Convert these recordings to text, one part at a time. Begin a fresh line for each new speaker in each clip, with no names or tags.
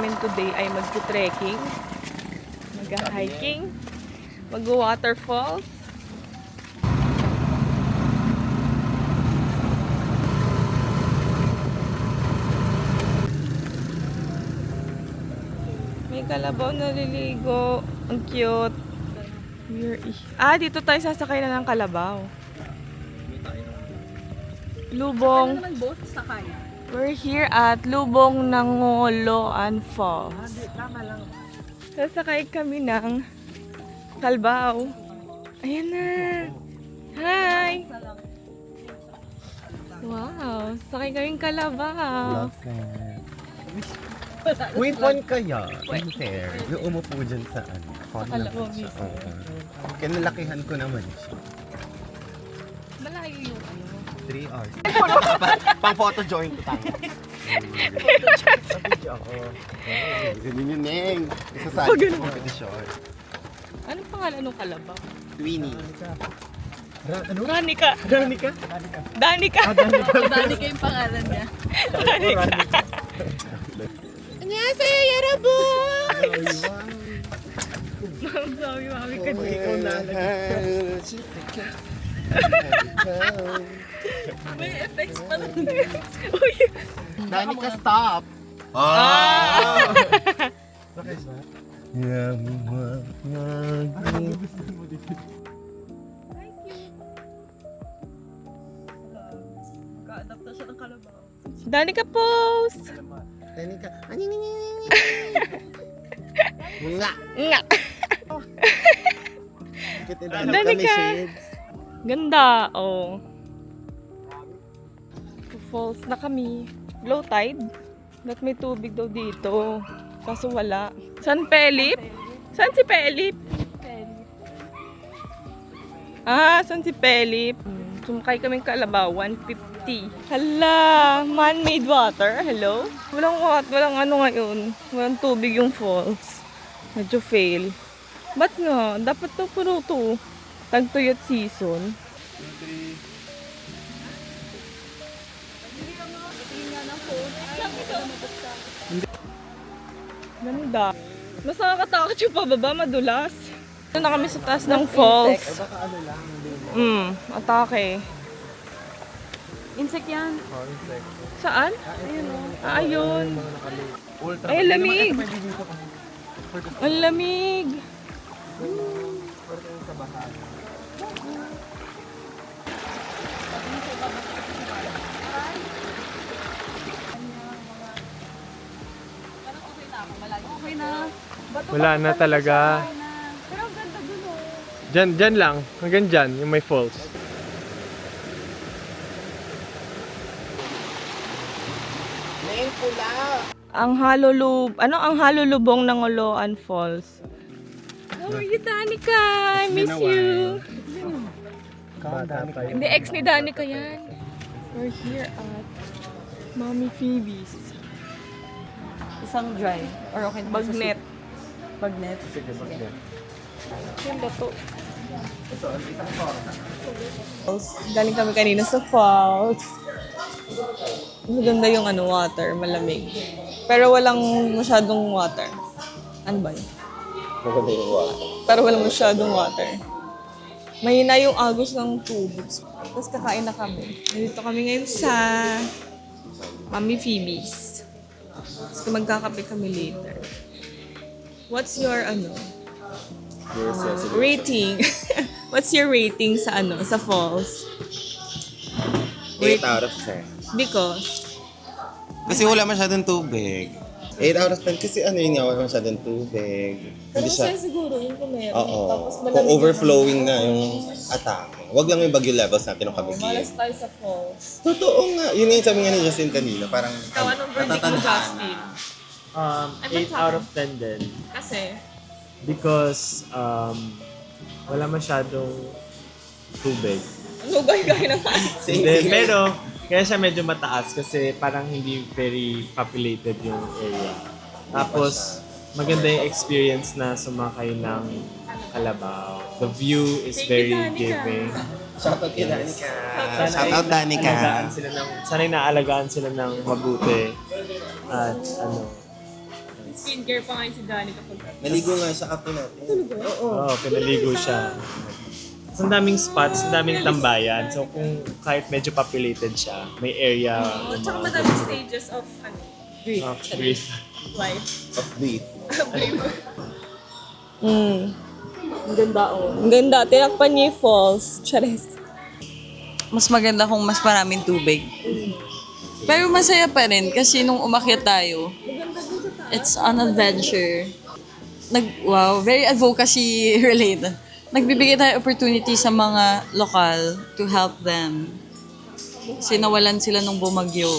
namin today ay mag-trekking, mag-hiking, mag-waterfalls. May kalabaw na liligo. Ang cute. Dito tayo sasakay na ng kalabaw. Lubong.
Ano naman boat sakay?
We're here at Lubong ng Ngoloan Falls.
Tama lang.
Sasakay kami ng kalabaw. Ayan na. Hi! Wow! Sakay kaming kalabaw.
Uy, fun kaya. Fair. Yung umupo dyan sa ano. Fun
Sa
naman
kalabaw
siya.
mismo.
Oo. Kinalakihan ko naman siya.
Malayo yung ano.
3 hours. Pang photo joint ko tayo. Video ako. Ganun yun, Neng. Isasali sa competition.
Anong pangalan ng kalabaw?
Twinnie. Ano?
Ranika.
Danica?
Danica.
Dali ko yung pangalan niya.
Annyeonghaseyo, 여러분! Sabi mami ka
Oh, ikaw na.
May effects pa lang.
Uy!
Danica, stop! Bakit ba?
Ka-adapt na siya ng kalabaw.
Danica pose!
Danica. Nga!
Nga!
Kita
Danica. Ganda, oh. Falls na kami. Low tide. Ba't may tubig daw dito? Kaso wala. San Pelip? San si Pelip? San si Pelip? Sumakay kaming kalabaw, 150. Hala, man-made water. Hello? Walang ano ngayon. Walang tubig yung falls. Medyo fail. Ba't nga? Dapat to puno to. Tag-tuyot season. Ganda. Mas nakakatakot yung pababa, madulas. Ito na kami sa taas ng falls.
Baka ano lang.
Atake.
Insect yan.
Saan?
Ayun o.
Ayun.
Ultra.
Ay, ang lamig. Ang lamig.
Okay na.
Wala na talaga.
Pero ang ganda dun o.
Dyan lang. Hanggang dyan, yung may falls.
Neng pula!
Ang halulubong ng Ngoloan Falls. How are you, Danica? I miss you. Hindi, ex ni Danica yan. We're here at Mommy Phoebe's.
Isang dry. Or okay na
Bagnet.
Bagnet.
Sige, bakit?
Yan ba to? Galing kami kanina sa falls. Maganda yung water, malamig. Pero walang masyadong water. Ano ba yun?
Maganda yung water.
Pero walang masyadong water. Mahina yung agos ng tubig. Tapos kakain na kami. Nandito kami ngayon sa Mommy Phoebe's. Tapos magkakape kami later. What's your rating? What's your rating sa sa falls?
8 out of 10.
Because
Kasi wala masyadong tubig. 8 out of 10 kasi yun nga, wala masyadong tubig. Hindi siya.
siguro yung kung meron.
Oo.
Tapos
Kung overflowing na yung atake. Wag lang yung bagyo levels natin ng kabigyan.
Malas tayo sa falls.
Totoo nga. Yun nga yung sabi nga ni Justin kanina. Parang
Ikaw, anong verdict mo,
natatandaan
Justin?
Eight out of 10 din.
Kasi,
Because wala masyadong tubig.
ano ba yung gaya ng
Hindi, pero kaya siya medyo mataas kasi parang hindi very populated yung area. Tapos maganda yung experience na sumakay ng kalabaw. The view is very giving.
Shoutout kay Danica.
Sana
Shoutout Danica.
sana inaalagaan sila ng mabuti. At
Skincare pa ngayon si Danny kapag...
Naligo nga siya after natin.
Oo, pinaligo siya. Tapos ang daming spots, ang daming tambayan. So kung kahit medyo populated siya, may area.
Tsaka madaming stages of
Grief.
life.
Of beef.
Ang ganda oh.
Ang ganda. Tinakpan niya yung falls. Charis.
Mas maganda kung mas maraming tubig. Pero masaya pa rin kasi nung umakyat tayo, it's an adventure. Wow, very advocacy related. Nagbibigay tayo opportunity sa mga lokal to help them. Kasi nawalan sila nung bumagyo.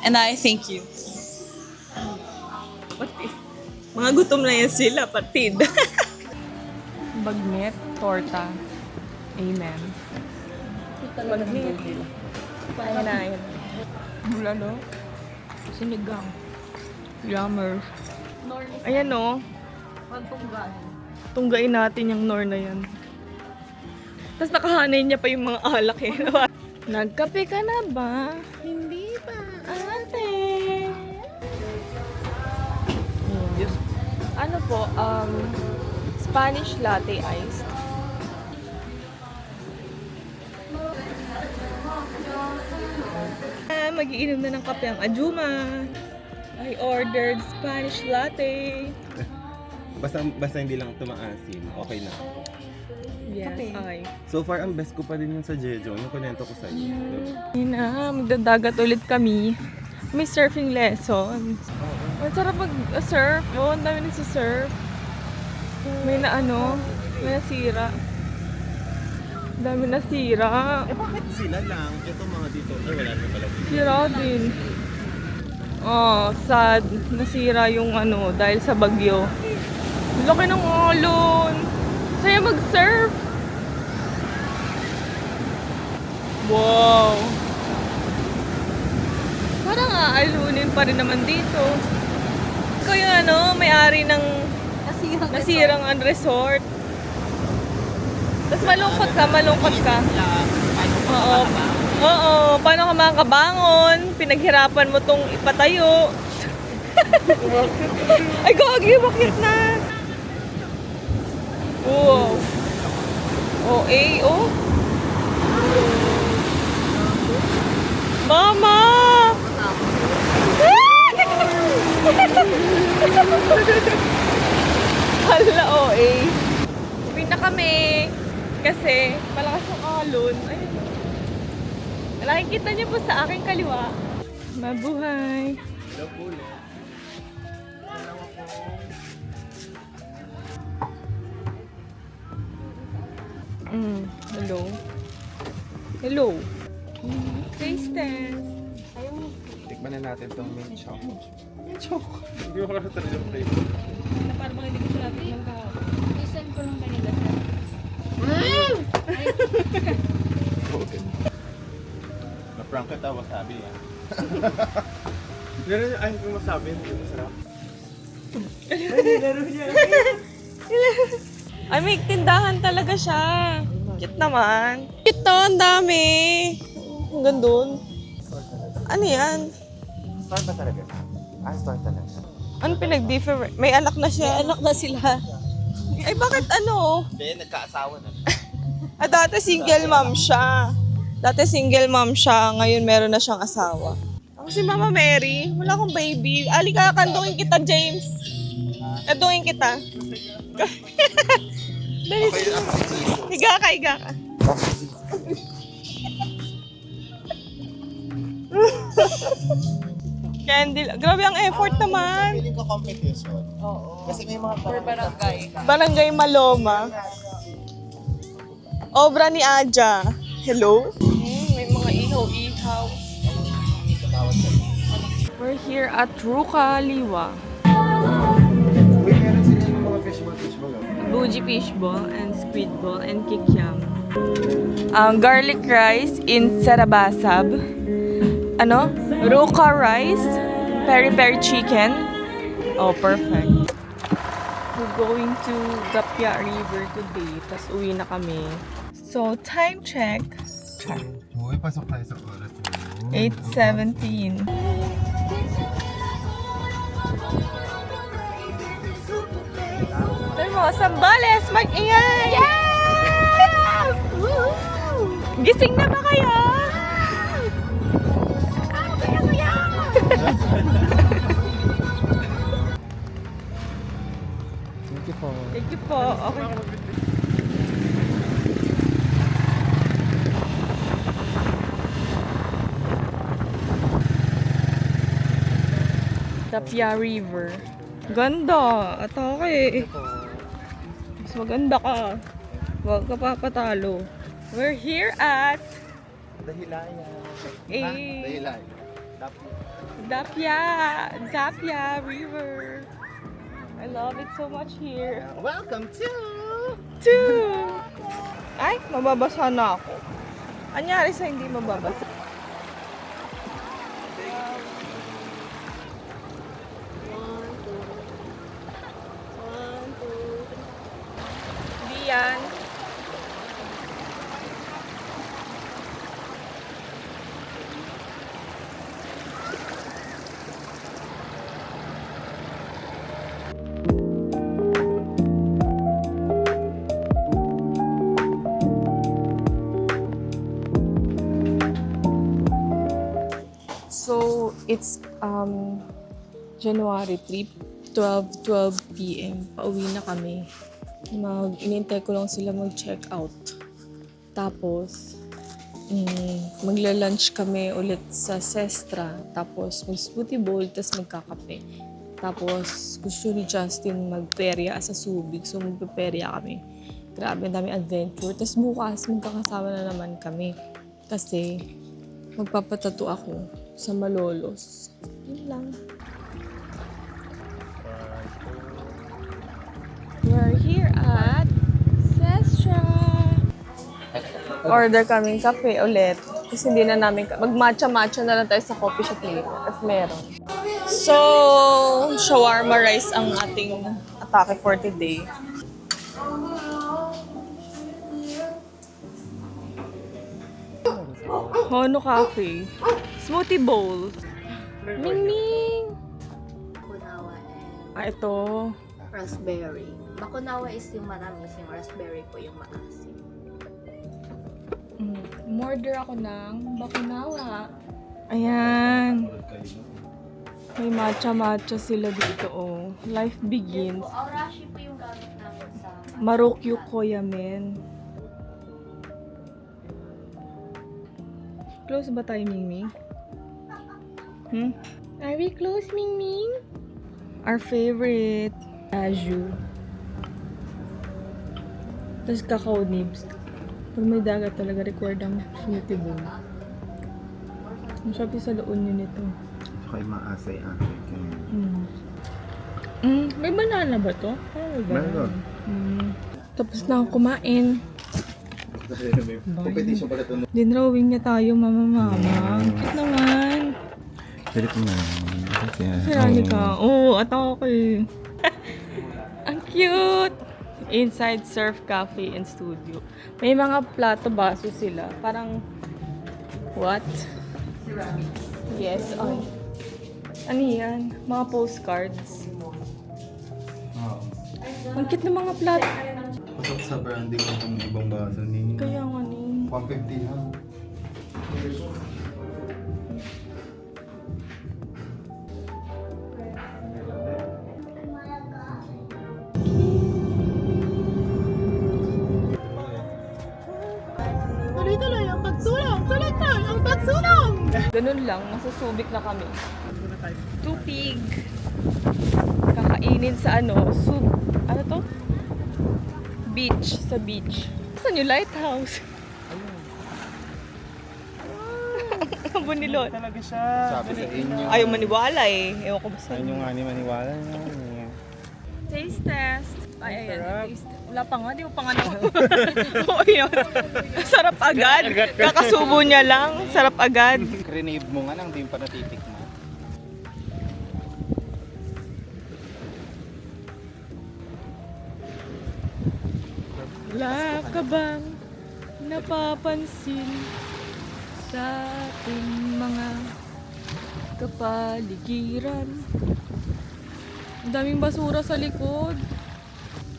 And I thank you.
Mga gutom na yan sila, patid.
Bagnet, torta. Amen.
Bagnet. Ayan na, ayan.
Wala no? Sinigang. Yummer.
Ayan o. Tunggain natin yung nor na yan. Tapos nakahanay niya pa yung mga alak eh. Nagkape ka na ba? Hindi pa, ate. Ano po, Spanish latte iced. Magiinom na ng kape ang Ajuma. I ordered Spanish latte.
Basta hindi lang tumaasin, okay na.
Yes, ay.
So far, ang best ko pa din yung sa Jeju, yung kunento ko sa'yo.
Yun na, magdadagat ulit kami. May surfing lesson. Ang sarap mag-surf. Oo, ang dami nagsisurf. May na ano, may nasira. Ang dami nasira.
Eh bakit sila lang? Ito mga dito, wala naman pala dito.
Sira din. Oh, sad. Nasira yung ano, dahil sa bagyo. Laki ng alon. Saya mag-surf. Wow. Parang aalunin pa rin naman dito. Ikaw yung ano, may-ari ng nasirang ang resort. Tapos malungkot ka. Oo. Oo, paano ka makakabangon? Pinaghirapan mo tong ipatayo. Ay, gagi, bakit na? Wow. Oh. Mama! Hala, OA. Uwi na kami. Kasi, malakas ang alon. Ayun. Nakikita niyo po sa aking kaliwa. Mabuhay. Hello. Hello. Taste test.
Tikman na natin itong mint choc. Mint choc? Hindi ko kaya talaga yung flavor.
Parang mga hindi ko sila tingnan ka.
Isan ko lang kanila sa...
Okay. Na-prank ka wasabi ah.
Meron yung ayaw kong masabi, hindi masarap.
Ay, may tindahan talaga siya. Cute naman. Cute to, ang dami. Hanggang doon. Ano yan?
Store ba talaga? Store talaga.
Ano pinag-different? May anak na siya. May anak na sila. Ay, bakit ano?
Hindi, nagkaasawa na.
Dati single mom siya. Ngayon meron na siyang asawa. Ako si Mama Mary. Wala akong baby. Alika, kandungin kita, James. Kandungin kita. Dali. Higa ka. Candle. Grabe ang effort naman.
Feeling ko competition.
Oo.
Kasi may mga
For barangay.
Barangay Maloma. Obra ni Aja. Hello? May mga ihaw-ihaw. We're here at Ruka Liwa.
Uy, meron sila yung mga fishball.
Buji fishball and squid ball and kikiam. Garlic rice in sarabasab. Ano? Ruka rice, peri-peri chicken. Oh, perfect. We're going to Gapya River today. Tapos uwi na kami. So, time check.
Uy, pasok tayo sa oras.
8:17. Sambales! Mag-ingay! Yes! Gising na ba kayo? Thank you po. Okay. Tapia River. Ganda. At okay. Mas maganda ka. Huwag ka papatalo. We're here at
Dahilaya.
Tapia River. I love it so much here.
Welcome to...
Ay, mababasa na ako. Anyari sa hindi mababasa? Hindi yan. So, it's January 3, 12 p.m. Pauwi na kami. Inintay ko lang sila mag-check out. Tapos, magla-lunch kami ulit sa Sestra. Tapos, mag-smoothie bowl, tapos magkakape. Tapos, gusto ni Justin magperya sa Subic. So, magpeperya kami. Grabe, ang dami adventure. Tapos bukas, magkakasama na naman kami. Kasi, magpapatato ako sa Malolos. Yun lang. We're here at Sestra. Order kaming kape ulit. Kasi hindi na namin, mag-matcha-matcha na lang tayo sa coffee shop later. If meron. So, shawarma rice ang ating atake for today. Hono Cafe. Smoothie bowl. Ming!
Bakunawa and
Ito.
raspberry. Bakunawa is yung matamis, yung raspberry po yung maasim.
Order ako ng bakunawa. Ayan. May matcha-matcha sila dito, oh. Life begins.
Aurashi po yung gamit namin sa
Marokyo Koyamen. Close ba tayo, Mingming? Are we close, Mingming? Our favorite, Aju. Tapos cacao nibs. Pag may dagat talaga, record ang smoothie bowl. Masarap yung sa loon yun ito.
Kaya maasay ang
May banana ba to? May
Meron.
Tapos na ako kumain.
Competition pala ito.
Dinrawing niya tayo, mama. Cute naman.
Pilit mo na.
Marami ka. Oo, at ako eh. Ang cute! Inside Surf Cafe and Studio. May mga plato baso sila. Parang, what? Yes, ay. Ano yan? Mga postcards. Ang cute ng mga plato.
Pasok sa branding ng ibang baso ni...
Kaya nga ni.
150 lang.
Ganun lang, nasa Subic na kami. Tupig. Kakainin sa ano to? Beach, sa beach. Saan yung lighthouse? Ang bunilot.
Talaga siya.
Sabi sa inyo.
Ayaw maniwala eh. Ewan ko ba sa'yo.
Ayun yung nga ni maniwala niya.
Taste test. Ay, ayan. Taste. Wala pa nga. Di mo pa nga naman. Oo, yun. Sarap agad. Kakasubo niya lang. Sarap agad.
Renave mo nga nang di pa natitikman.
Wala ka bang napapansin sa ating mga kapaligiran? Ang daming basura sa likod.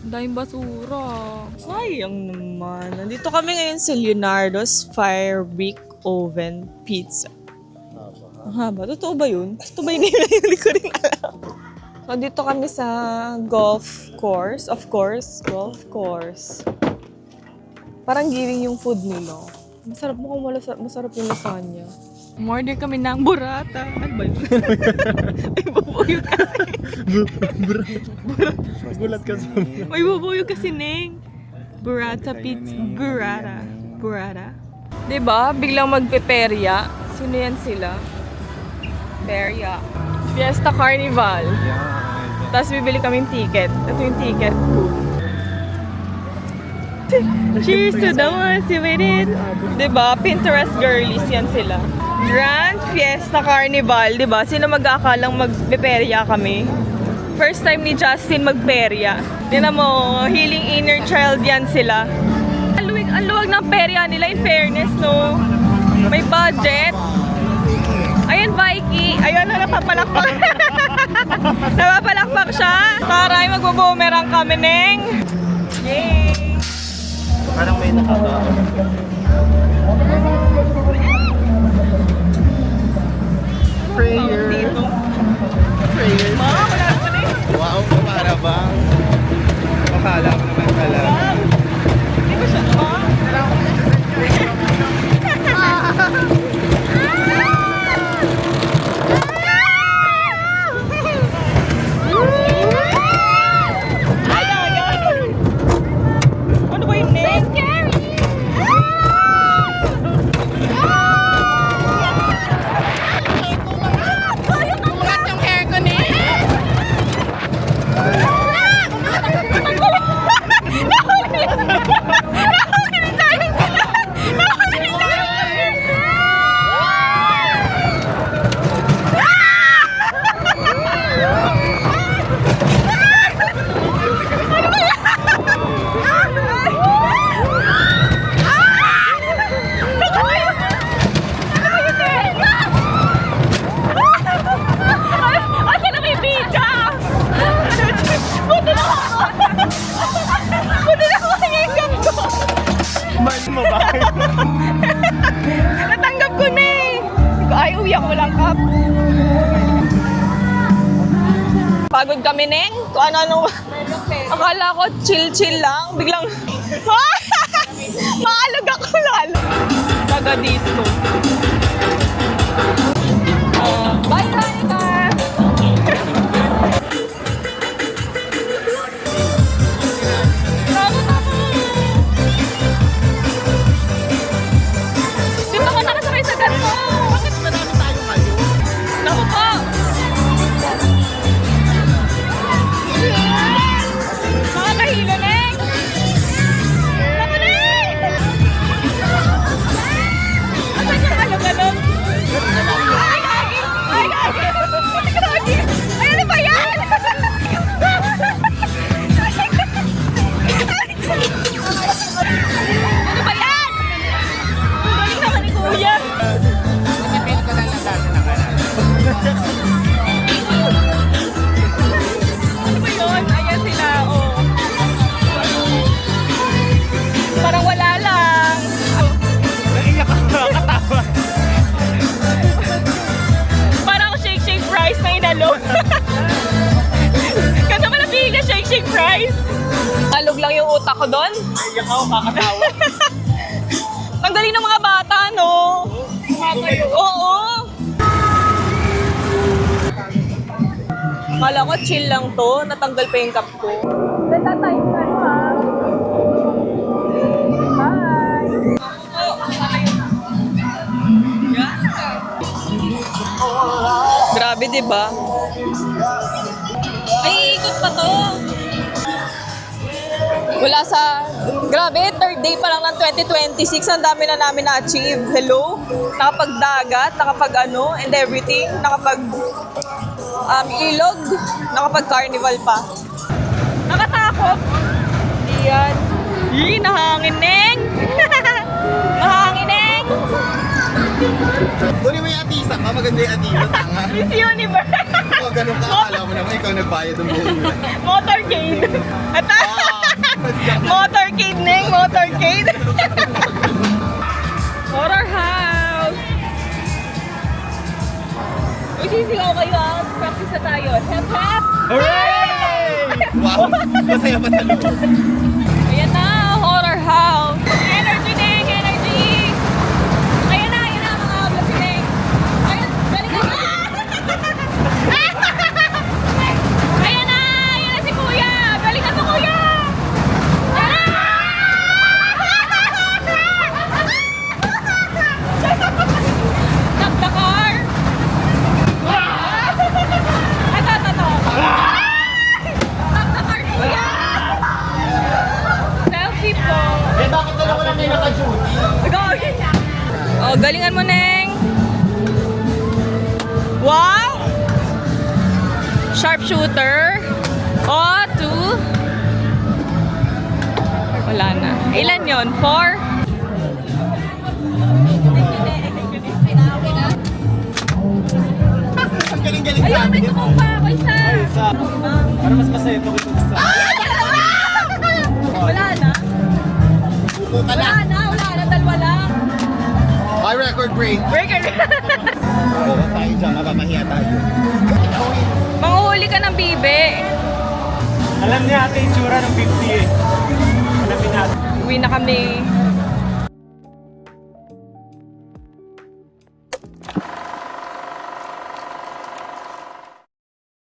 Ang daming basura. Sayang naman. Nandito kami ngayon sa Leonardo's Fire Brick Oven Pizza. Ang haba. Totoo ba yun? Totoo ba yun? Hindi ko rin alam. Nandito kami sa golf course. Of course, golf course. Parang giving yung food nila. Masarap, mukhang masarap yung lasagna. Umorder kami ng burrata. Ano ba yun? May bubuyog kasi.
Gulat ka sa
May bubuyog kasi, Neng. Burrata pizza. Burrata. Burrata. Diba? Biglang magpeperya. Sino yan sila? Perya. Fiesta Carnival. Tapos bibili kaming ticket. Ito yung ticket ko. Cheers to the ones who made it. Diba? Pinterest girlies yan sila. Grand Fiesta Carnival, diba? Sino mag-aakalang magpeperya kami? First time ni Justin magperya. Tingnan mo, healing inner child yan sila. Ang luwag ng perya nila, in fairness, no? May budget. Ayun, Vikey. Ayun, napapalakpak. Napapalakpak siya. Taray, magbo-boomerang kami, Neng. Yay!
Parang may nakaka. Prayer. Prayer.
Ma, wala naman eh.
Wow, para bang? Akala ko naman pala.
Hindi ko siya, ma. Ano ba yun, Neng? So scary! Kulat yung hair ko, Neng! Asa na may bida? Buti na ako! Buti na ako nangyayon ko!
Mahal mo ba?
Natanggap ko na eh! Ay, uwi ako lang, Kap. Pagod kami, Neng. Kung ano-ano. Akala ko chill-chill lang. Biglang... Maalog ako lalo. Taga-disco. Bye, Hanika! Dito ko nakasakay sa ganito. Bakit madami tayo kayo? Naku po. Mga kahilo, Neng. Naku, Neng. Asan yung alog-alog? Ay, gagi. Ay, gagi. Ay, gagi. Ay, ano ba yan? Ano ba yan? Ang galing naman ni Kuya. Ano ba yun? Ayan sila, oh. Parang wala lang.
Naiyak ako nakakatawa.
Parang shake fries na inalog. Kasi pala pili ka shake fries. Alog lang yung utak ko doon.
Naiyak ako kakatawa.
Ang galing ng mga bata, no? Oo. Kala ko chill lang to. Natanggal pa yung cup ko. Tatay ka, ha? Bye! Grabe, di ba? Ay, ikot pa to. Wala sa... Grabe, third day pa lang ng 2026, ang dami na namin na-achieve. Hello? Nakapag-dagat, nakapag-ano, and everything. Nakapag... ilog, nakapag-carnival pa. Nakatakot. Hindi yan. Yee, nahangin, Neng! Nahangin, Neng!
Kunin mo yung atisa ka, maganda yung atisa, tanga.
Miss Universe!
O, ganun ka, akala mo naman ikaw nagbayad ng buong.
Motorcade! At Motorcade, Neng! Motorcade! Horror house! Uy, sisigaw kayo ah. Practice na tayo. Hep, hep!
Hooray!
Wow! Masaya pa sa loob.
Ayan na, horror house! Energy, Neng! Energy! Ayan na mga vlog si Neng! Ayan, galing ka na! Ayan na si Kuya! Galing ka na, Kuya! Stop the car! Ito. Stop the car, Kuya! Selfie po!
Eh, bakit dalawa lang kayo naka-duty?
Oh, galingan mo, Neng! Wow! Sharpshooter. Oh, 2. Wala na. Ilan yon? 4?
Ang galing-galing
Ayun, may tumumpa ako isa.
Para mas masaya ito kito sa...
Wala na.
Upo ka na.
Wala na. Dalawa lang.
Ay, record break.
Breaker.
Oo, tayo dyan. Mapamahiya tayo.
Manguhuli ka ng bibe.
Alam niya ate yung tsura ng 50 eh. Alamin natin.
Uwi na kami.